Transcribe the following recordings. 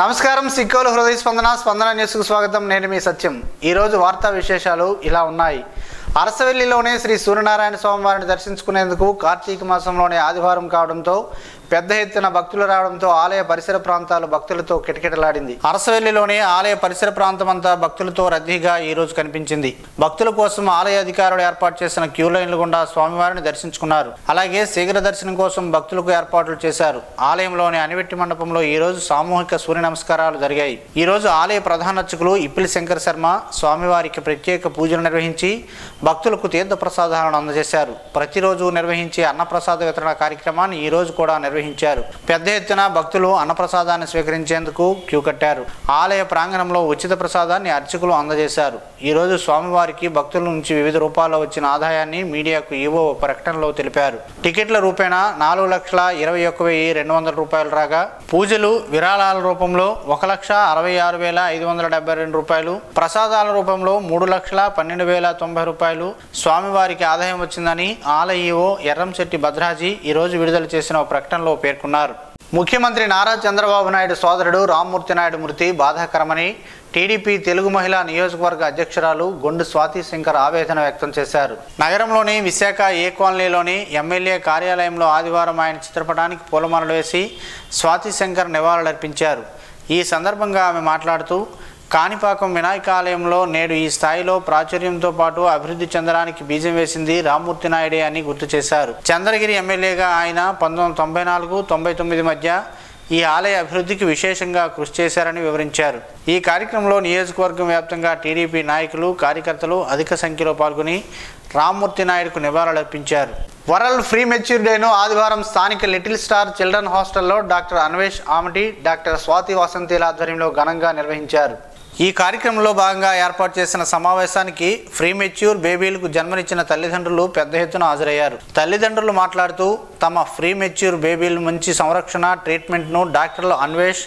నమస్కారం సిక్కోలు హృదయ స్పందన న్యూస్కు స్వాగతం. నేను మీ సత్యం. ఈరోజు వార్తా విశేషాలు ఇలా ఉన్నాయి. అరసవెల్లిలోనే శ్రీ సూర్యనారాయణ స్వామి వారిని దర్శించుకునేందుకు కార్తీక మాసంలోనే ఆదివారం కావడంతో పెద్ద ఎత్తున భక్తులు రావడంతో ఆలయ పరిసర ప్రాంతాలు భక్తులతో కిటకిటలాడింది. అరసవెల్లిలోని ఆలయ పరిసర ప్రాంతమంతా భక్తులతో రద్దీగా ఈ రోజు కనిపించింది. భక్తుల కోసం ఆలయ అధికారులు ఏర్పాటు చేసిన క్యూ లైన్లు గుండా స్వామివారిని దర్శించుకున్నారు. అలాగే శీఘ్ర దర్శనం కోసం భక్తులకు ఏర్పాట్లు చేశారు. ఆలయంలోని అనివెట్టి మండపంలో ఈ రోజు సామూహిక సూర్య నమస్కారాలు జరిగాయి. ఈ రోజు ఆలయ ప్రధాన అర్చకులు ఇప్పిలి శంకర్ శర్మ స్వామివారికి ప్రత్యేక పూజలు నిర్వహించి భక్తులకు తీర్థ ప్రసాదాలను అందజేశారు. ప్రతిరోజు నిర్వహించే అన్నప్రసాద వితరణ కార్యక్రమాన్ని ఈ రోజు కూడా నిర్వహించారు. పెద్ద ఎత్తున భక్తులు అన్నప్రసాదాన్ని స్వీకరించేందుకు క్యూ కట్టారు. ఆలయ ప్రాంగణంలో ఉచిత ప్రసాదాన్ని అర్చకులు అందజేశారు. ఈ రోజు స్వామివారికి భక్తుల నుంచి వివిధ రూపాల్లో వచ్చిన ఆదాయాన్ని మీడియాకు ఈవో ప్రకటనలో తెలిపారు. టికెట్ల రూపేణా 4,21,200 రూపాయలు రాగా పూజలు విరాళాల రూపంలో 1,66,572 రూపాయలు, ప్రసాదాల రూపంలో 3,12,090 రూపాయలు స్వామివారికి ఆదాయం వచ్చిందని ఆలయ ఈవో ఎర్రంశెట్టి భద్రాజీ ఈ రోజు విడుదల చేసిన ప్రకటనలో పేర్కొన్నారు. ముఖ్యమంత్రి నారా చంద్రబాబు నాయుడు సోదరుడు రామ్మూర్తి నాయుడు మృతి బాధాకరమని టీడీపీ తెలుగు మహిళా నియోజకవర్గ అధ్యక్షురాలు గొండు స్వాతి శంకర్ ఆవేదన వ్యక్తం చేశారు. నగరంలోని విశాఖ ఏ కాలనీలోని ఎమ్మెల్యే కార్యాలయంలో ఆదివారం ఆయన చిత్రపటానికి పూలమాలలు వేసి స్వాతి శంకర్ నివాళులర్పించారు. ఈ సందర్భంగా ఆమె మాట్లాడుతూ కాణిపాకం వినాయక ఆలయంలో నేడు ఈ స్థాయిలో ప్రాచుర్యంతో పాటు అభివృద్ధి చెందడానికి బీజం వేసింది రామ్మూర్తి నాయుడే అని గుర్తు చేశారు. చంద్రగిరి ఎమ్మెల్యేగా ఆయన 1994-99 మధ్య ఈ ఆలయ అభివృద్ధికి విశేషంగా కృషి చేశారని వివరించారు. ఈ కార్యక్రమంలో నియోజకవర్గం వ్యాప్తంగా టీడీపీ నాయకులు, కార్యకర్తలు అధిక సంఖ్యలో పాల్గొని రామ్మూర్తి నాయుడుకు నివాళులర్పించారు. వరల్డ్ ఫ్రీ మెచ్యూర్ డేను ఆదివారం స్థానిక లిటిల్ స్టార్ చిల్డ్రన్ హాస్టల్లో డాక్టర్ అన్వేష్ ఆమటి, డాక్టర్ స్వాతి వసంతీల ఆధ్వర్యంలో ఘనంగా నిర్వహించారు. ఈ కార్యక్రమంలో భాగంగా ఏర్పాటు చేసిన సమావేశానికి ఫ్రీ మెచ్యూర్ బేబీలకు జన్మనిచ్చిన తల్లిదండ్రులు పెద్ద ఎత్తున హాజరయ్యారు. తల్లిదండ్రులు మాట్లాడుతూ తమ ఫ్రీ మెచ్యూర్ బేబీలు మంచి సంరక్షణ, ట్రీట్మెంట్ను డాక్టర్లు అన్వేష్,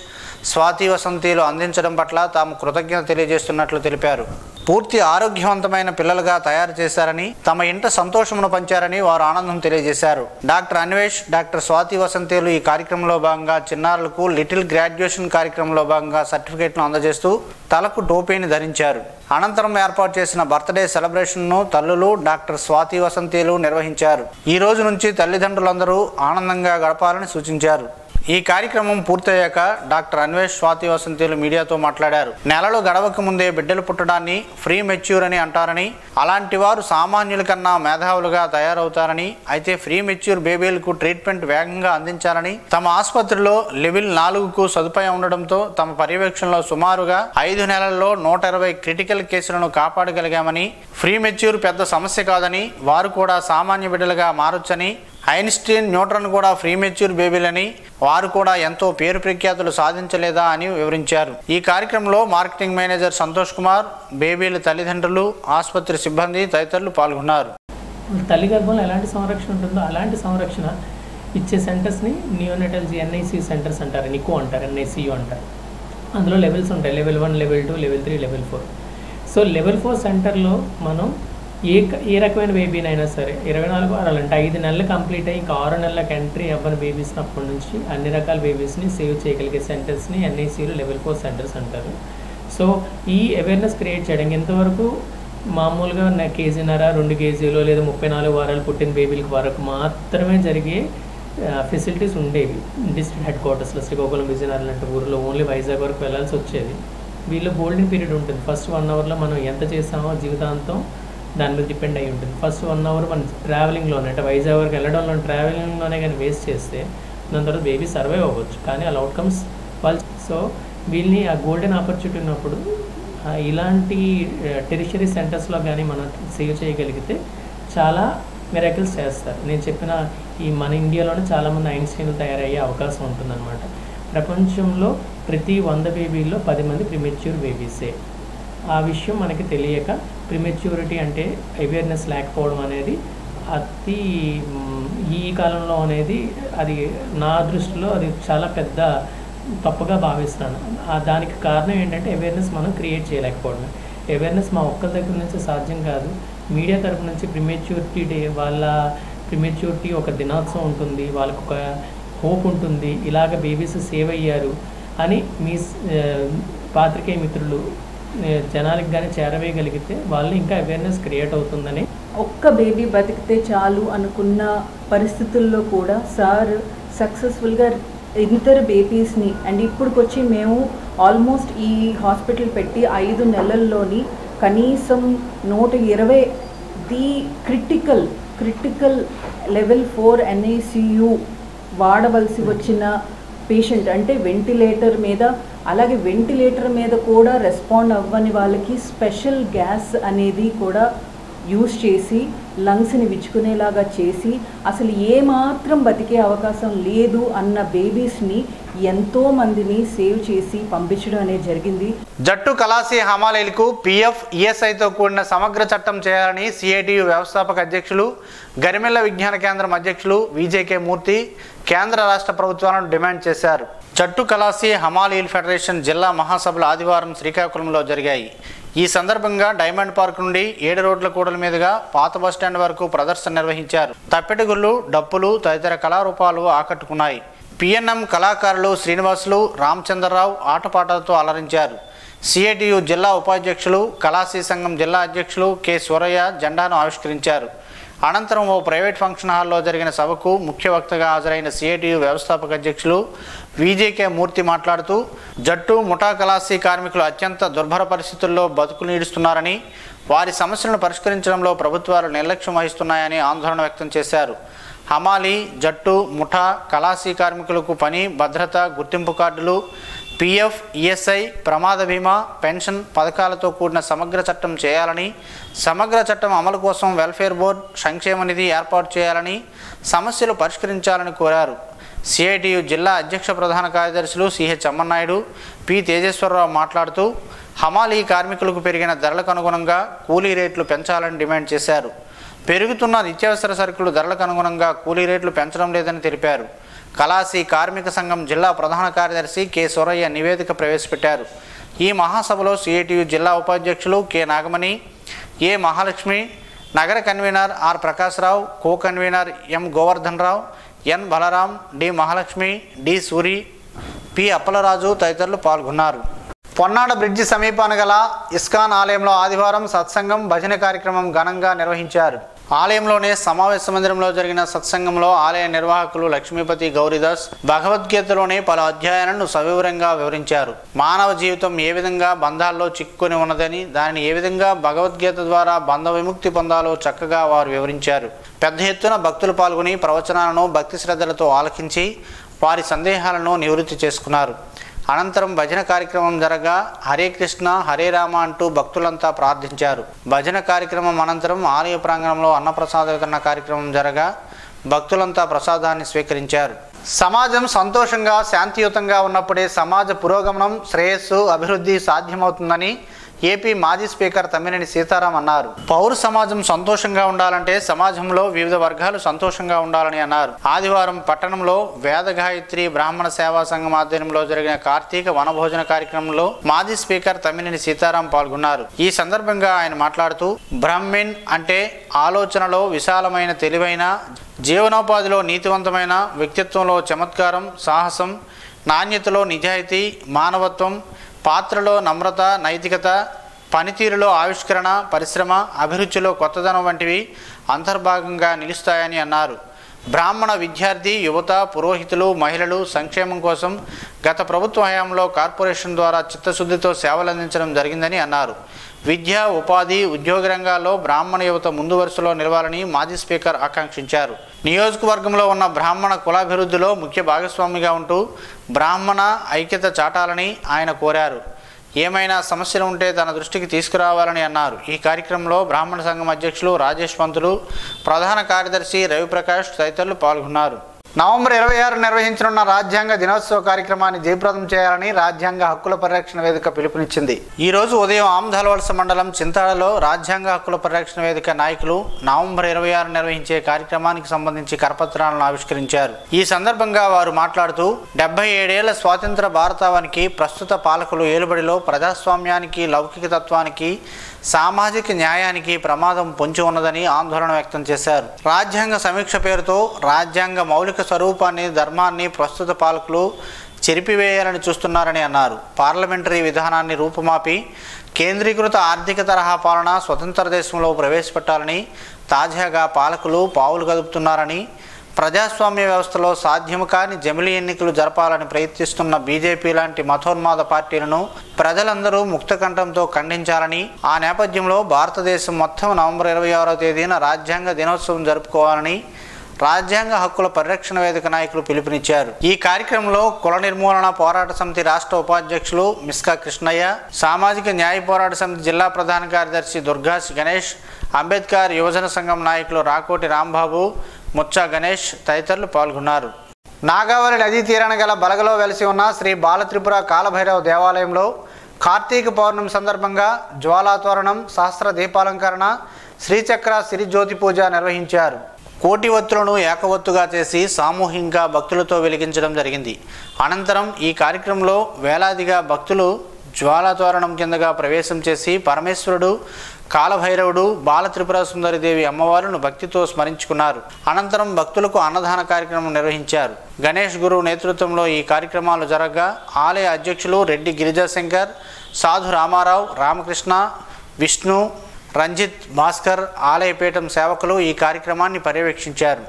స్వాతి వసంతీలు అందించడం పట్ల తాము కృతజ్ఞత తెలియజేస్తున్నట్లు తెలిపారు. పూర్తి ఆరోగ్యవంతమైన పిల్లలుగా తయారు చేశారని, తమ ఇంట సంతోషమును పంచారని వారు ఆనందం తెలియజేశారు. డాక్టర్ అన్వేష్, డాక్టర్ స్వాతి వసంతీలు ఈ కార్యక్రమంలో భాగంగా చిన్నారులకు లిటిల్ గ్రాడ్యుయేషన్ కార్యక్రమంలో భాగంగా సర్టిఫికేట్ను అందజేస్తూ తలకు టోపీని ధరించారు. అనంతరం ఏర్పాటు చేసిన బర్త్డే సెలబ్రేషన్ను తల్లులు డాక్టర్ స్వాతి వసంతీలు నిర్వహించారు. ఈ రోజు నుంచి తల్లిదండ్రులందరూ ఆనందంగా గడపాలని సూచించారు. ఈ కార్యక్రమం పూర్తయ్యాక డాక్టర్ అన్వేష్, స్వాతి వసంతీలు మీడియాతో మాట్లాడారు. నెలలు గడవక ముందే బిడ్డలు పుట్టడాన్ని ఫ్రీ మెచ్యూర్ అని అంటారని, అలాంటి వారు సామాన్యుల కన్నా మేధావులుగా తయారవుతారని, అయితే ఫ్రీ మెచ్యూర్ బేబీలకు ట్రీట్మెంట్ వేగంగా అందించాలని, తమ ఆసుపత్రిలో లెవెల్ 4కు సదుపాయం ఉండడంతో తమ పర్యవేక్షణలో సుమారుగా 5 నెలల్లో 120 క్రిటికల్ కేసులను కాపాడగలిగామని, ఫ్రీ మెచ్యూర్ పెద్ద సమస్య కాదని, వారు కూడా సామాన్య బిడ్డలుగా మారొచ్చని, ఐన్స్టీన్, న్యూటన్ కూడా ఫ్రీ మెచ్యూర్ బేబీలని, వారు కూడా ఎంతో పేరు ప్రఖ్యాతులు సాధించలేదా అని వివరించారు. ఈ కార్యక్రమంలో మార్కెటింగ్ మేనేజర్ సంతోష్ కుమార్, బేబీల తల్లిదండ్రులు, ఆసుపత్రి సిబ్బంది తదితరులు పాల్గొన్నారు. తల్లి గర్భంలో ఎలాంటి సంరక్షణ ఉంటుందో అలాంటి సంరక్షణ ఇచ్చే సెంటర్స్ని నియోనటల్జీ ఎన్ఐసి సెంటర్స్ అంటారు, నికో అంటారు, ఎన్ఐసియు అంటారు. అందులో లెవెల్స్ ఉంటాయి, level 1, level 2, level 3, level 4. So level 4 సెంటర్లో మనం ఏ రకమైన బేబీనైనా సరే 24 వారాలు అంటే 5 నెలలు కంప్లీట్ అయ్యి ఇంకా 6 నెలలకు ఎంట్రీ అవ్వని బేబీస్ని అప్పటి నుంచి అన్ని రకాల బేబీస్ని సేవ్ చేయగలిగే సెంటర్స్ని ఎన్ఐసిలు లెవెల్ 4 సెంటర్స్ అంటారు. సో ఈ అవేర్నెస్ క్రియేట్ చేయడం, ఇంతవరకు మామూలుగా 1.5 కేజీన్నర 2 కేజీలు లేదా 34 వారాలు పుట్టిన బేబీలకు వరకు మాత్రమే జరిగే ఫెసిలిటీస్ ఉండేవి. డిస్ట్రిక్ట్ హెడ్ క్వార్టర్స్లో శ్రీకాకుళం, విజయనగరం లాంటి ఊరిలో ఓన్లీ వైజాగ్ వరకు వెళ్ళాల్సి వచ్చేది. వీళ్ళు గోల్డెన్ పీరియడ్ ఉంటుంది. ఫస్ట్ 1 అవర్లో మనం ఎంత చేసామో జీవితాంతం దాని మీద డిపెండ్ అయ్యి ఉంటుంది. ఫస్ట్ 1 అవర్ మనం ట్రావెలింగ్లోనే, అంటే వైజాగ్ వరకు వెళ్ళడంలో ట్రావెలింగ్లోనే కానీ వేస్ట్ చేస్తే దాని తర్వాత బేబీ సర్వైవ్ అవ్వచ్చు, కానీ అలా అవుట్కమ్స్ వాళ్ళు. సో వీళ్ళని ఆ గోల్డెన్ ఆపర్చునిటీ ఉన్నప్పుడు ఇలాంటి టెరిషరీ సెంటర్స్లో కానీ మనం సేవ్ చేయగలిగితే చాలా మిరాకిల్స్ చేస్తారు. నేను చెప్పిన ఈ మన ఇండియాలోనే చాలామంది ఐన్స్టీన్లు తయారయ్యే అవకాశం ఉంటుందన్నమాట. ప్రపంచంలో ప్రతి 100 బేబీల్లో 10 మంది ప్రిమెచ్యూర్ బేబీసే. ఆ విషయం మనకి తెలియక ప్రిమెచ్యూరిటీ అంటే అవేర్నెస్ లేకపోవడం అనేది అతి ఈ కాలంలో అనేది అది నా దృష్టిలో అది చాలా పెద్ద తప్పుగా భావిస్తున్నాను. దానికి కారణం ఏంటంటే అవేర్నెస్ మనం క్రియేట్ చేయలేకపోవడం. అవేర్నెస్ మా ఒక్కరి దగ్గర నుంచి సాధ్యం కాదు. మీడియా తరపు నుంచి ప్రిమెచ్యూరిటీ డే, వాళ్ళ ప్రిమెచ్యూరిటీ ఒక దినోత్సవం ఉంటుంది, వాళ్ళకు ఒక హోప్ ఉంటుంది, ఇలాగ బేబీస్ సేవ్ అయ్యారు అని మీ పాత్రికేయ మిత్రులు జనాలకు కానీ చేరవేయగలిగితే వాళ్ళు ఇంకా అవేర్నెస్ క్రియేట్ అవుతుందని. ఒక్క బేబీ బతికితే చాలు అనుకున్న పరిస్థితుల్లో కూడా సార్ సక్సెస్ఫుల్గా ఇద్దరు బేబీస్ని అండ్ ఇప్పుడుకొచ్చి మేము ఆల్మోస్ట్ ఈ హాస్పిటల్ పెట్టి 5 నెలల్లోని కనీసం 120 ది క్రిటికల్ లెవెల్ 4 NICU వాడవలసి వచ్చిన పేషెంట్ అంటే వెంటిలేటర్ మీద, అలాగే వెంటిలేటర్ మీద కూడా రెస్పాండ్ అవ్వని వాళ్ళకి స్పెషల్ గ్యాస్ అనేది కూడా యూజ్ చేసి లంగ్స్ని విచ్చుకునేలాగా చేసి అసలు ఏమాత్రం బతికే అవకాశం లేదు అన్న బేబీస్ని ఎంతోమందిని సేవ్ చేసి పంపించడం అనేది జరిగింది. జట్టు కలాసి హమాలీలకు PF ESIతో కూడిన సమగ్ర చట్టం చేయాలని CITU వ్యవస్థాపక అధ్యక్షులు, గరిమెల్ల విజ్ఞాన కేంద్రం అధ్యక్షులు VJK మూర్తి కేంద్ర రాష్ట్ర ప్రభుత్వాలను డిమాండ్ చేశారు. జట్టు కలాసి హమాలీల్ ఫెడరేషన్ జిల్లా మహాసభలు ఆదివారం శ్రీకాకుళంలో జరిగాయి. ఈ సందర్భంగా డైమండ్ పార్క్ నుండి 7 రోడ్ల కూడల మీదుగా పాత బస్టాండ్ వరకు ప్రదర్శన నిర్వహించారు. తప్పెటగుళ్ళు, డప్పులు తదితర కళారూపాలు ఆకట్టుకున్నాయి. PNM కళాకారులు శ్రీనివాసులు, రామచంద్రరావు ఆటపాటలతో అలరించారు. CITU జిల్లా ఉపాధ్యక్షులు, కళాశీ సంఘం జిల్లా అధ్యక్షులు K. సూరయ్య జెండాను ఆవిష్కరించారు. అనంతరం ఓ ప్రైవేట్ ఫంక్షన్ హాల్లో జరిగిన సభకు ముఖ్య వక్తగా హాజరైన CITU వ్యవస్థాపక అధ్యక్షులు VJK మూర్తి మాట్లాడుతూ జట్టు ముఠా కళాశీ కార్మికులు అత్యంత దుర్భర పరిస్థితుల్లో బతుకులు నీడుస్తున్నారని, వారి సమస్యలను పరిష్కరించడంలో ప్రభుత్వాలు నిర్లక్ష్యం వహిస్తున్నాయని ఆందోళన వ్యక్తం చేశారు. హమాలీ, జట్టు, ముఠా కళాశీ కార్మికులకు పని, భద్రత, గుర్తింపు కార్డులు, PF ESI, ప్రమాద బీమా, పెన్షన్ పథకాలతో కూడిన సమగ్ర చట్టం చేయాలని, సమగ్ర చట్టం అమలు కోసం వెల్ఫేర్ బోర్డు, సంక్షేమ నిధి ఏర్పాటు చేయాలని, సమస్యలు పరిష్కరించాలని కోరారు. CITU జిల్లా అధ్యక్ష ప్రధాన కార్యదర్శులు CH అమ్మన్నాయుడు, P. తేజేశ్వరరావు మాట్లాడుతూ హమాలీ కార్మికులకు పెరిగిన ధరలకు అనుగుణంగా కూలీ రేట్లు పెంచాలని డిమాండ్ చేశారు. పెరుగుతున్న నిత్యావసర సరుకులు ధరలకు అనుగుణంగా కూలీ రేట్లు పెంచడం లేదని తెలిపారు. కళాశీ కార్మిక సంఘం జిల్లా ప్రధాన కార్యదర్శి K. సూరయ్య నివేదిక ప్రవేశపెట్టారు. ఈ మహాసభలో CITU జిల్లా ఉపాధ్యక్షులు K. నాగమణి, A. మహాలక్ష్మి, నగర convener R. Prakashrao, co convener M. Govardhan Rao, N. Balaram, D. Mahalakshmi, D. Suri, P. Appalaraju తదితరులు పాల్గొన్నారు. పొన్నాడ బ్రిడ్జి సమీపాన గల ఇస్కాన్ ఆలయంలో ఆదివారం సత్సంగం, భజన కార్యక్రమం ఘనంగా నిర్వహించారు. ఆలయంలోనే సమావేశ మందిరంలో జరిగిన సత్సంగంలో ఆలయ నిర్వాహకులు లక్ష్మీపతి గౌరీదాస్ భగవద్గీతలోని పలు అధ్యాయాలను సవివరంగా వివరించారు. మానవ జీవితం ఏ విధంగా బంధాల్లో చిక్కుకొని ఉన్నదని, దానిని ఏ విధంగా భగవద్గీత ద్వారా బంధ విముక్తి పొందాలో చక్కగా వారు వివరించారు. పెద్ద ఎత్తున భక్తులు పాల్గొని ప్రవచనాలను భక్తి శ్రద్ధలతో ఆలకించి వారి సందేహాలను నివృత్తి చేసుకున్నారు. అనంతరం భజన కార్యక్రమం జరగా హరే కృష్ణ హరే రామ అంటూ భక్తులంతా ప్రార్థించారు. భజన కార్యక్రమం అనంతరం ఆలయ ప్రాంగణంలో అన్నప్రసాద వితరణ కార్యక్రమం జరగా భక్తులంతా ప్రసాదాన్ని స్వీకరించారు. సమాజం సంతోషంగా శాంతియుతంగా ఉన్నప్పుడే సమాజ పురోగమనం, శ్రేయస్సు, అభివృద్ధి సాధ్యమవుతుందని ఏపీ మాజీ స్పీకర్ తమ్మినేని సీతారాం అన్నారు. పౌర సమాజం సంతోషంగా ఉండాలంటే సమాజంలో వివిధ వర్గాలు సంతోషంగా ఉండాలని అన్నారు. ఆదివారం పట్టణంలో వేదగాయత్రి బ్రాహ్మణ సేవా సంఘం ఆధ్వర్యంలో జరిగిన కార్తీక వనభోజన కార్యక్రమంలో మాజీ స్పీకర్ తమ్మినేని సీతారాం పాల్గొన్నారు. ఈ సందర్భంగా ఆయన మాట్లాడుతూ బ్రాహ్మిన్ అంటే ఆలోచనలో విశాలమైన, తెలివైన, జీవనోపాధిలో నీతివంతమైన, వ్యక్తిత్వంలో చమత్కారం, సాహసం, నాణ్యతలో నిజాయితీ, మానవత్వం, పాత్రలో నమ్రత, నైతికత, పనితీరులో ఆవిష్కరణ, పరిశ్రమ, అభిరుచిలో కొత్తదనం వంటివి అంతర్భాగంగా నిలుస్తాయని అన్నారు. బ్రాహ్మణ విద్యార్థి, యువత, పురోహితులు, మహిళలు సంక్షేమం కోసం గత ప్రభుత్వ హయాంలో కార్పొరేషన్ ద్వారా చిత్తశుద్ధితో సేవలందించడం జరిగిందని అన్నారు. విద్య, ఉపాధి, ఉద్యోగ రంగాల్లో బ్రాహ్మణ యువత ముందు వరుసలో నిలవాలని మాజీ స్పీకర్ ఆకాంక్షించారు. నియోజకవర్గంలో ఉన్న బ్రాహ్మణ కులాభివృద్ధిలో ముఖ్య భాగస్వామిగా ఉంటూ బ్రాహ్మణ ఐక్యత చాటాలని ఆయన కోరారు. ఏమైనా సమస్యలు ఉంటే తన దృష్టికి తీసుకురావాలని అన్నారు. ఈ కార్యక్రమంలో బ్రాహ్మణ సంఘం అధ్యక్షులు రాజేష్ పంతులు, ప్రధాన కార్యదర్శి రవిప్రకాష్ తదితరులు పాల్గొన్నారు. నవంబర్ 26 నిర్వహించనున్న రాజ్యాంగ దినోత్సవ కార్యక్రమాన్ని జయప్రదం చేయాలని రాజ్యాంగ హక్కుల పరిరక్షణ వేదిక పిలుపునిచ్చింది. ఈ రోజు ఉదయం ఆమదాలవలస మండలం చింతాడలో రాజ్యాంగ హక్కుల పరిరక్షణ వేదిక నాయకులు నవంబర్ 26 నిర్వహించే కార్యక్రమానికి సంబంధించి కరపత్రాలను ఆవిష్కరించారు. ఈ సందర్భంగా వారు మాట్లాడుతూ 77 ఏళ్ల స్వాతంత్ర భారతావనికి ప్రస్తుత పాలకులు ఏలుబడిలో ప్రజాస్వామ్యానికి, లౌకిక తత్వానికి, సామాజిక న్యాయానికి ప్రమాదం పొంచి ఉన్నదని ఆందోళన వ్యక్తం చేశారు. రాజ్యాంగ సమీక్ష పేరుతో రాజ్యాంగ మౌలిక స్వరూపాన్ని, ధర్మాన్ని ప్రస్తుత పాలకులు చెరిపివేయాలని చూస్తున్నారని అన్నారు. పార్లమెంటరీ విధానాన్ని రూపుమాపి కేంద్రీకృత ఆర్థిక తరహా పాలన స్వతంత్ర దేశంలో ప్రవేశపెట్టాలని తాజాగా పాలకులు పావులు కదుపుతున్నారని, ప్రజాస్వామ్య వ్యవస్థలో సాధ్యము కాని జమిలి ఎన్నికలు జరపాలని ప్రయత్నిస్తున్న బీజేపీ లాంటి మతోన్మాద పార్టీలను ప్రజలందరూ ముక్తకంఠంతో ఖండించాలని, ఆ నేపథ్యంలో భారతదేశం మొత్తం నవంబర్ 26వ తేదీన రాజ్యాంగ దినోత్సవం జరుపుకోవాలని రాజ్యాంగ హక్కుల పరిరక్షణ వేదిక నాయకులు పిలుపునిచ్చారు. ఈ కార్యక్రమంలో కుల నిర్మూలన పోరాట సమితి రాష్ట్ర ఉపాధ్యక్షులు మిస్కా కృష్ణయ్య, సామాజిక న్యాయ పోరాట సమితి జిల్లా ప్రధాన కార్యదర్శి దుర్గాసి గణేష్, అంబేద్కర్ యువజన సంఘం నాయకులు రాకోటి రాంబాబు, ముచ్చా గణేష్ తదితరులు పాల్గొన్నారు. నాగావళి నదీ తీరాన గల బలగలో వెలిసి ఉన్న శ్రీ బాలత్రిపుర కాలభైరవ దేవాలయంలో కార్తీక పౌర్ణమి సందర్భంగా జ్వాలాతోరణం, సహస్ర దీపాలంకరణ, శ్రీచక్ర సిరిజ్యోతి పూజ నిర్వహించారు. కోటి ఒత్తులను ఏకవత్తుగా చేసి సామూహికంగా భక్తులతో వెలిగించడం జరిగింది. అనంతరం ఈ కార్యక్రమంలో వేలాదిగా భక్తులు జ్వాలాతోరణం కిందగా ప్రవేశం చేసి పరమేశ్వరుడు, కాలభైరవుడు, బాలత్రిపుర సుందరిదేవి అమ్మవారును భక్తితో స్మరించుకున్నారు. అనంతరం భక్తులకు అన్నదాన కార్యక్రమం నిర్వహించారు. గణేష్ గురువు నేతృత్వంలో ఈ కార్యక్రమాలు జరగగా ఆలయ అధ్యక్షులు రెడ్డి గిరిజాశంకర్, సాధు రామారావు, రామకృష్ణ, విష్ణు, రంజిత్, భాస్కర్, ఆలయపీఠం సేవకులు ఈ కార్యక్రమాన్ని పర్యవేక్షించారు.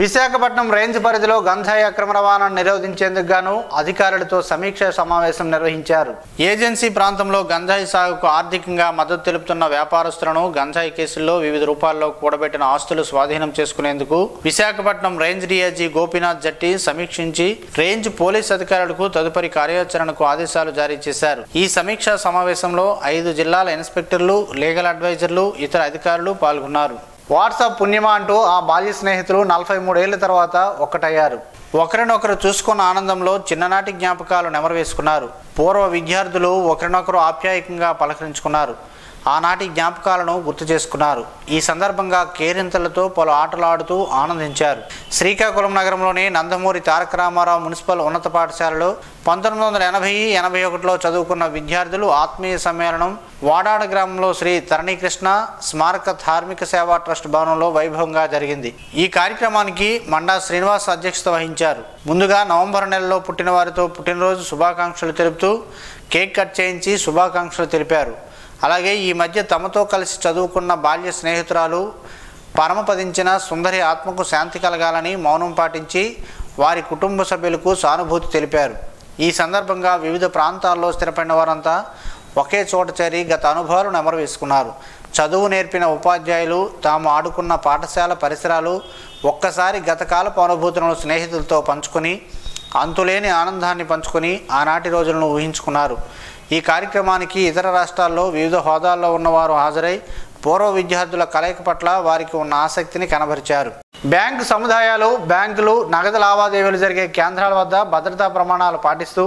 విశాఖపట్నం రేంజ్ పరిధిలో గంజాయి అక్రమ రవాణాను నిరోధించేందుకు గాను అధికారులతో సమీక్ష సమావేశం నిర్వహించారు. ఏజెన్సీ ప్రాంతంలో గంజాయి సాగుకు ఆర్థికంగా మద్దతు తెలుపుతున్న వ్యాపారస్తులను గంజాయి కేసుల్లో వివిధ రూపాల్లో కూడబెట్టిన ఆస్తులు స్వాధీనం చేసుకునేందుకు విశాఖపట్నం రేంజ్ డీఐజీ గోపీనాథ్ జట్టి సమీక్షించి రేంజ్ పోలీస్ అధికారులకు తదుపరి కార్యాచరణకు ఆదేశాలు జారీ చేశారు. ఈ సమీక్షా సమావేశంలో 5 జిల్లాల ఇన్స్పెక్టర్లు, లీగల్ అడ్వైజర్లు, ఇతర అధికారులు పాల్గొన్నారు. వాట్సాప్ పుణ్యమా అంటూ ఆ బాల్య స్నేహితులు 43 ఏళ్ల తర్వాత ఒక్కటయ్యారు. ఒకరినొకరు చూసుకున్న ఆనందంలో చిన్ననాటి జ్ఞాపకాలు నెమరవేసుకున్నారు. పూర్వ విద్యార్థులు ఒకరినొకరు ఆప్యాయంగా పలకరించుకున్నారు. ఆనాటి జ్ఞాపకాలను గుర్తు చేసుకున్నారు. ఈ సందర్భంగా కేరింతలతో పలు ఆటలు ఆడుతూ ఆనందించారు. శ్రీకాకుళం నగరంలోని నందమూరి తారక రామారావు మున్సిపల్ ఉన్నత పాఠశాలలో 1980-81లో చదువుకున్న విద్యార్థులు ఆత్మీయ సమ్మేళనం వాడాడ గ్రామంలో శ్రీ తరణీకృష్ణ స్మారక ధార్మిక సేవా ట్రస్ట్ భవనంలో వైభవంగా జరిగింది. ఈ కార్యక్రమానికి మండా శ్రీనివాస్ అధ్యక్షత వహించారు. ముందుగా నవంబర్ నెలలో పుట్టిన వారితో పుట్టినరోజు శుభాకాంక్షలు తెలుపుతూ కేక్ కట్ చేయించి శుభాకాంక్షలు తెలిపారు. అలాగే ఈ మధ్య తమతో కలిసి చదువుకున్న బాల్య స్నేహితురాలు పరమపదించిన సుందరి ఆత్మకు శాంతి కలగాలని మౌనం పాటించి వారి కుటుంబ సభ్యులకు సానుభూతి తెలిపారు. ఈ సందర్భంగా వివిధ ప్రాంతాల్లో స్థిరపడిన వారంతా ఒకే చోట చేరి గత అనుభవాలు నెమరవేసుకున్నారు. చదువు నేర్పిన ఉపాధ్యాయులు తాము ఆడుకున్న పాఠశాల పరిసరాలు ఒక్కసారి గతకాలపు అనుభూతులను స్నేహితులతో పంచుకొని అంతులేని ఆనందాన్ని పంచుకొని ఆనాటి రోజులను ఊహించుకున్నారు. ఈ కార్యక్రమానికి ఇతర రాష్ట్రాల్లో వివిధ హోదాల్లో ఉన్నవారు హాజరై పూర్వ విద్యార్థుల కలయిక పట్ల వారికి ఉన్న ఆసక్తిని కనబరిచారు. బ్యాంకు సముదాయాలు, బ్యాంకులు, నగదు లావాదేవీలు జరిగే కేంద్రాల వద్ద భద్రతా ప్రమాణాలు పాటిస్తూ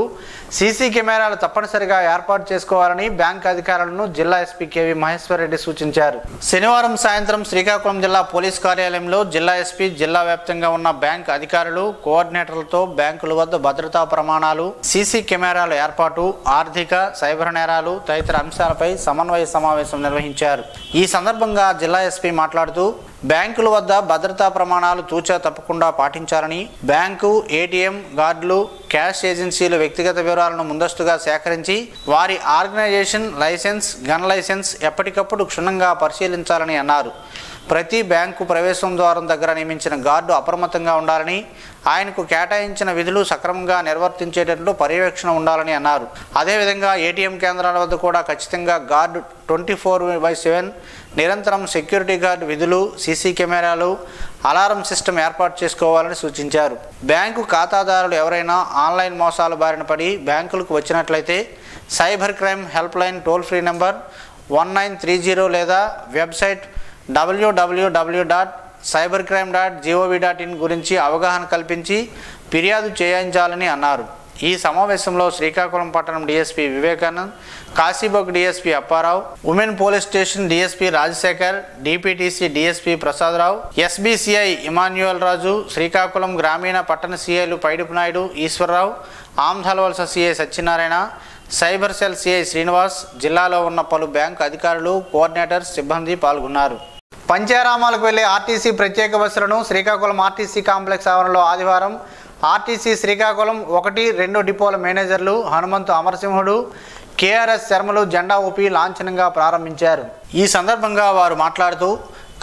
సీసీ కెమెరాలు తప్పనిసరిగా ఏర్పాటు చేసుకోవాలని బ్యాంకు అధికారులను జిల్లా ఎస్పీ కేవి మహేశ్వర్ రెడ్డి సూచించారు. శనివారం సాయంత్రం శ్రీకాకుళం జిల్లా పోలీస్ కార్యాలయంలో జిల్లా ఎస్పీ జిల్లా వ్యాప్తంగా ఉన్న బ్యాంకు అధికారులు, కోఆర్డినేటర్లతో బ్యాంకుల వద్ద భద్రతా ప్రమాణాలు, సీసీ కెమెరాల ఏర్పాటు, ఆర్థిక, సైబర్ నేరాలు తదితర అంశాలపై సమన్వయ సమావేశం నిర్వహించారు. ఈ సందర్భంగా జిల్లా ఎస్పీ మాట్లాడుతూ బ్యాంకుల వద్ద భద్రతా ప్రమాణాలు తూచా తప్పకుండా పాటించాలని, బ్యాంకు, ఏటీఎం, గార్డులు, క్యాష్ ఏజెన్సీల వ్యక్తిగత వివరాలను ముందస్తుగా సేకరించి వారి ఆర్గనైజేషన్ లైసెన్స్, గన్ లైసెన్స్ ఎప్పటికప్పుడు క్షుణ్ణంగా పరిశీలించాలని అన్నారు. ప్రతి బ్యాంకు ప్రవేశం ద్వారం దగ్గర నియమించిన గార్డు అప్రమత్తంగా ఉండాలని, ఆయనకు కేటాయించిన విధులు సక్రమంగా నిర్వర్తించేటట్లు పర్యవేక్షణ ఉండాలని అన్నారు. అదేవిధంగా ఏటీఎం కేంద్రాల వద్ద కూడా ఖచ్చితంగా గార్డు 24/7 నిరంతరం సెక్యూరిటీ గార్డు విధులు, సీసీ కెమెరాలు, అలారం సిస్టమ్ ఏర్పాటు చేసుకోవాలని సూచించారు. బ్యాంకు ఖాతాదారులు ఎవరైనా ఆన్లైన్ మోసాల బారిన పడి బ్యాంకులకు వచ్చినట్లయితే cyber crime help line toll free number 1930 లేదా వెబ్సైట్ www.cybercrime.gov.in గురించి అవగాహన కల్పించి ఫిర్యాదు చేయించాలని అన్నారు. ఈ సమావేశంలో శ్రీకాకుళం పట్టణం DSP Vivekanand, Kasibugga DSP Apparao, women police station DSP Rajasekhar, DPTC DSP Prasadarao, SBCI Emmanuel Raju, Srikakulam గ్రామీణ పట్టణ సీఐలు Paidipu Naidu, Eswararao, Amadalavalasa CI Satyanarayana, cyber cell CI Srinivas, జిల్లాలో ఉన్న పలు బ్యాంకు అధికారులు, కోఆర్డినేటర్స్, సిబ్బంది పాల్గొన్నారు. పంచారామాలకు వెళ్లే ఆర్టీసీ ప్రత్యేక బస్సులను శ్రీకాకుళం ఆర్టీసీ కాంప్లెక్స్ ఆవరణలో ఆదివారం ఆర్టీసీ శ్రీకాకుళం 1-2 డిపోల మేనేజర్లు హనుమంతు అమరసింహుడు, కేఆర్ఎస్ శర్మలు జెండా ఊపి లాంఛనంగా ప్రారంభించారు. ఈ సందర్భంగా వారు మాట్లాడుతూ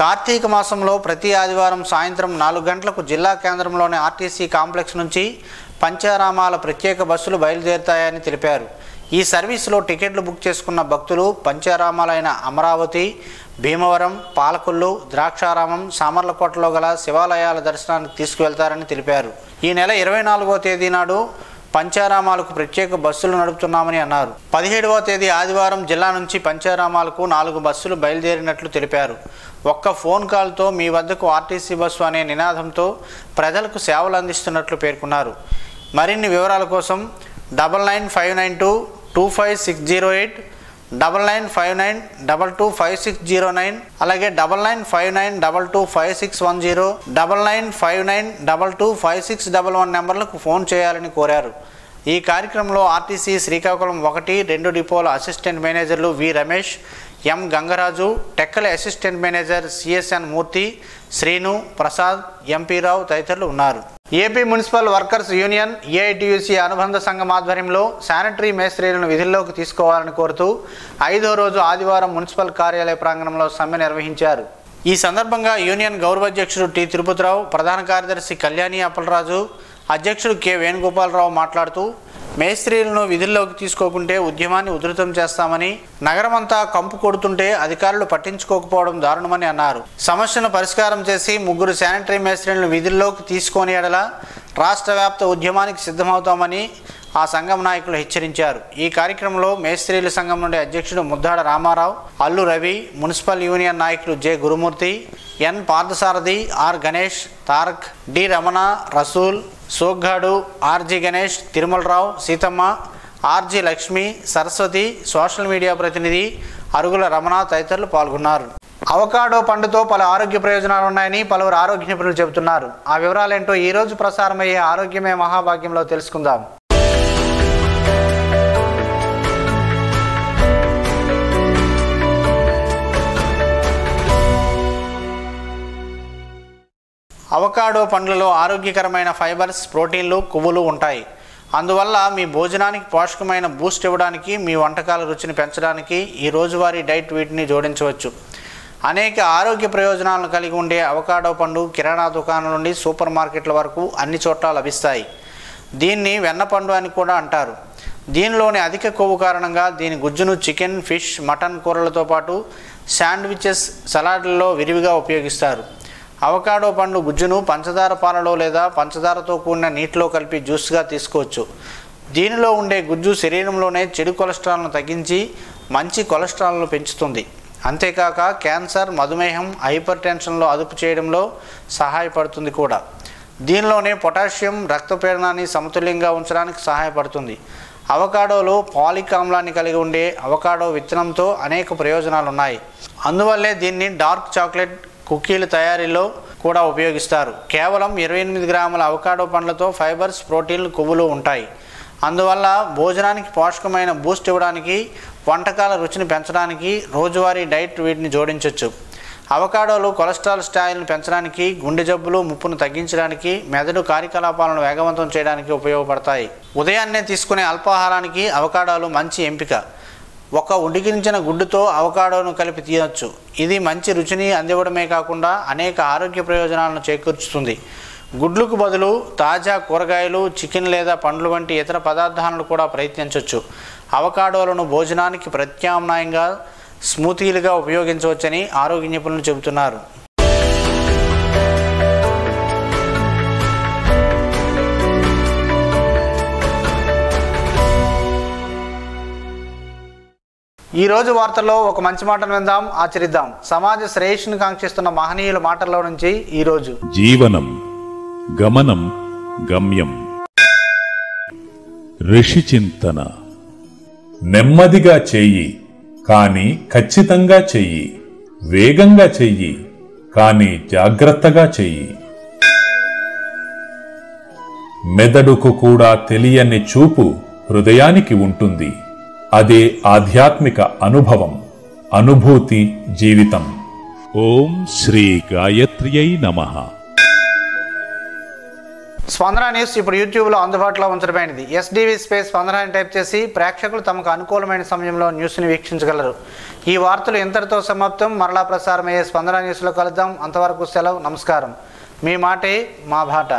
కార్తీక మాసంలో ప్రతి ఆదివారం సాయంత్రం 4 గంటలకు జిల్లా కేంద్రంలోని ఆర్టీసీ కాంప్లెక్స్ నుంచి పంచారామాల ప్రత్యేక బస్సులు బయలుదేరుతాయని తెలిపారు. ఈ సర్వీసులో టికెట్లు బుక్ చేసుకున్న భక్తులు పంచారామాలైన అమరావతి, భీమవరం, పాలకొల్లు, ద్రాక్షారామం, సామర్లకోటలో గల శివాలయాల దర్శనానికి తీసుకువెళ్తారని తెలిపారు. ఈ నెల 24వ తేదీ నాడు పంచారామాలకు ప్రత్యేక బస్సులు నడుపుతున్నామని అన్నారు. 17వ తేదీ ఆదివారం జిల్లా నుంచి పంచారామాలకు 4 బస్సులు బయలుదేరినట్లు తెలిపారు. ఒక్క ఫోన్ కాల్తో మీ వద్దకు ఆర్టీసీ బస్సు అనే నినాదంతో ప్రజలకు సేవలు అందిస్తున్నట్లు పేర్కొన్నారు. మరిన్ని వివరాల కోసం 9959225608, 9959225609, అలాగే 9959225610, 9959225611 నెంబర్లకు ఫోన్ చేయాలని కోరారు. ఈ కార్యక్రమంలో ఆర్టీసీ శ్రీకాకుళం 1-2 డిపోల అసిస్టెంట్ మేనేజర్లు V Ramesh, M Gangaraju, Tekkali assistant manager CSN Murthy, Srinu, Prasad, MP Rao తదితరులు ఉన్నారు. AP municipal workers union AITUC అనుబంధ సంఘం ఆధ్వర్యంలో శానిటరీ మేస్త్రీలను విధుల్లోకి తీసుకోవాలని కోరుతూ 5వ రోజు ఆదివారం మున్సిపల్ కార్యాలయ ప్రాంగణంలో సమ్మె నిర్వహించారు. ఈ సందర్భంగా యూనియన్ గౌరవాధ్యక్షుడు టి తిరుపతిరావు, ప్రధాన కార్యదర్శి కళ్యాణి అప్పలరాజు, అధ్యక్షుడు కె వేణుగోపాలరావు మాట్లాడుతూ మేస్త్రీలను విధుల్లోకి తీసుకోకుంటే ఉద్యమాన్ని ఉధృతం చేస్తామని, నగరమంతా కంపు కొడుతుంటే అధికారులు పట్టించుకోకపోవడం దారుణమని అన్నారు. సమస్యను పరిష్కారం చేసి 3 శానిటరీ మేస్త్రీలను విధుల్లోకి తీసుకొని ఎడల రాష్ట్ర వ్యాప్త ఉద్యమానికి సిద్ధమవుతామని ఆ సంఘం నాయకులు హెచ్చరించారు. ఈ కార్యక్రమంలో మేస్త్రీల సంఘం నుండి అధ్యక్షుడు ముద్దాడ రామారావు, అల్లు రవి, మున్సిపల్ యూనియన్ నాయకులు J Gurumurthy, N Parthasarathi, R Ganesh, Tarak, D Ramana, Rasool, సోగ్గాడు, RG Ganesh, Tirumalarao, Seethamma, RG Lakshmi, Saraswathi, social media ప్రతినిధి అరుగుల రమణ తదితరులు పాల్గొన్నారు. అవకాడో పండుతో పలు ఆరోగ్య ప్రయోజనాలు ఉన్నాయని పలువురు ఆరోగ్య నిపుణులు చెబుతున్నారు. ఆ వివరాలేంటో ఈరోజు ప్రసారమయ్యే ఆరోగ్యమే మహాభాగ్యంలో తెలుసుకుందాం. అవకాడో పండ్లలో ఆరోగ్యకరమైన ఫైబర్స్, ప్రోటీన్లు, కొవ్వులు ఉంటాయి. అందువల్ల మీ భోజనానికి పోషకమైన బూస్ట్ ఇవ్వడానికి, మీ వంటకాల రుచిని పెంచడానికి ఈ రోజువారీ డైట్ వీటిని జోడించవచ్చు. అనేక ఆరోగ్య ప్రయోజనాలను కలిగి ఉండే అవకాడో పండు కిరాణా దుకాణం నుండి సూపర్ మార్కెట్ల వరకు అన్ని చోట్ల లభిస్తాయి. దీన్ని వెన్నపండు అని కూడా అంటారు. దీనిలోని అధిక కొవ్వు కారణంగా దీని గుజ్జును చికెన్, ఫిష్, మటన్ కూరలతో పాటు శాండ్విచెస్, సలాడ్లలో విరివిగా ఉపయోగిస్తారు. అవకాడో పండు గుజ్జును పంచదార పాలలో లేదా పంచదారతో కూడిన నీటిలో కలిపి జ్యూస్గా తీసుకోవచ్చు. దీనిలో ఉండే గుజ్జు శరీరంలోనే చెడు కొలెస్ట్రాల్ను తగ్గించి మంచి కొలెస్ట్రాల్ను పెంచుతుంది. అంతేకాక క్యాన్సర్, మధుమేహం, హైపర్ టెన్షన్లో అదుపు చేయడంలో సహాయపడుతుంది కూడా. దీనిలోనే పొటాషియం రక్తపీడనాన్ని సమతుల్యంగా ఉంచడానికి సహాయపడుతుంది. అవకాడోలో పాలిక్ ఆమ్లాన్ని కలిగి ఉండే అవకాడో విత్తనంతో అనేక ప్రయోజనాలు ఉన్నాయి. అందువల్లే దీన్ని డార్క్ చాక్లెట్ కుకీల తయారీలో కూడా ఉపయోగిస్తారు. కేవలం 28 గ్రాముల అవకాడో పండ్లతో ఫైబర్స్, ప్రోటీన్లు, కొవ్వులు ఉంటాయి. అందువల్ల భోజనానికి పోషకమైన బూస్ట్ ఇవ్వడానికి, వంటకాల రుచిని పెంచడానికి రోజువారీ డైట్ వీటిని జోడించవచ్చు. అవకాడోలు కొలెస్ట్రాల్ స్థాయిలను పెంచడానికి, గుండె జబ్బులు ముప్పును తగ్గించడానికి, మెదడు కార్యకలాపాలను వేగవంతం చేయడానికి ఉపయోగపడతాయి. ఉదయాన్నే తీసుకునే అల్పాహారానికి అవకాడోలు మంచి ఎంపిక. ఒక ఉడికించిన గుడ్డుతో అవకాడోను కలిపి తినవచ్చు. ఇది మంచి రుచిని అందివ్వడమే కాకుండా అనేక ఆరోగ్య ప్రయోజనాలను చేకూర్చుతుంది. గుడ్లకు బదులు తాజా కూరగాయలు, చికెన్ లేదా పండ్లు వంటి ఇతర పదార్థాలను కూడా ప్రయత్నించవచ్చు. అవకాడోలను భోజనానికి ప్రత్యామ్నాయంగా స్మూతీలుగా ఉపయోగించవచ్చని ఆరోగ్య నిపుణులు చెబుతున్నారు. ఈ రోజు వార్తల్లో ఒక మంచి మాటను విందాం, ఆచరిద్దాం. సమాజ శ్రేయస్సును కాంక్షిస్తున్న మహనీయుల మాటల్లో నుంచి ఈరోజు. జీవనం గమనం గమ్యం. ఋషి చింతన. నెమ్మదిగా చెయ్యి కాని ఖచ్చితంగా చెయ్యి, వేగంగా చెయ్యి కాని జాగ్రత్తగా చెయ్యి. మెదడుకు కూడా తెలియని చూపు హృదయానికి ఉంటుంది. అదే ఆధ్యాత్మిక అనుభవం, అనుభూతి జీవితం. ఓం శ్రీ గాయత్ర్యై నమః. స్పందన న్యూస్ ఇప్పుడు యూట్యూబ్లో అందుబాటులో ఉంచడమైనది. ఎస్డివి స్పేస్ స్పందన అని టైప్ చేసి ప్రేక్షకులు తమకు అనుకూలమైన సమయంలో న్యూస్ని వీక్షించగలరు. ఈ వార్తలు ఇంతటితో సమాప్తం. మరలా ప్రసారమయ్యే స్పందన న్యూస్లో కలుద్దాం. అంతవరకు సెలవు. నమస్కారం. మీ మాటే మా బాట.